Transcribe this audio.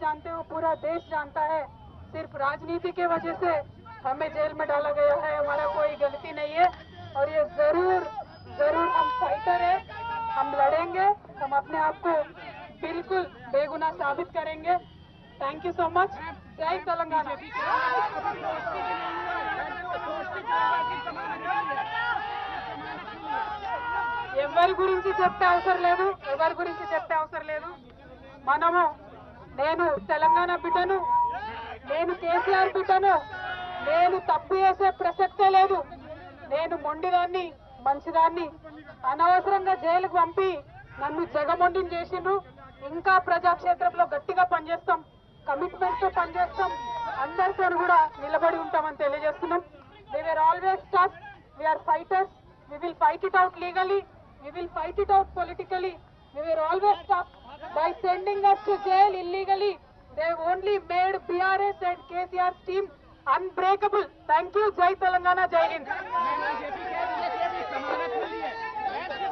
जानते हो, पूरा देश जानता है, सिर्फ राजनीति के वजह से हमें जेल में डाला गया है। हमारा कोई गलती नहीं है और ये जरूर जरूर हम फाइटर है, हम लड़ेंगे, हम अपने आप को बिल्कुल बेगुनाह साबित करेंगे। Thank you so much. जय तेलंगाना। ఎవరి గురించి చెప్పే అవసరం లేదు, ఎవరి గురించి చెప్పే అవసరం లేదు. మనము నేను తెలంగాణ బిడ్డను, నేను కేసీఆర్ బిడ్డను, నేను తప్పు చేసే ప్రసక్తే లేదు. నేను మొండిదాన్ని, మంచిదాన్ని, అనవసరంగా జైలుకు పంపి నన్ను జగమొండిని చేసిండ్రు. ఇంకా ప్రజాక్షేత్రంలో గట్టిగా పనిచేస్తాం, కమిట్మెంట్ తో పనిచేస్తాం, అందరితో కూడా నిలబడి ఉంటామని తెలియజేస్తున్నాం. They were always tough, we're fighters, we will fight it out legally, we will fight it out politically. We were always tough. By sending us to jail illegally, they only made BRS and KCR's team unbreakable. Thank you. Jai Telangana, Jai Hind.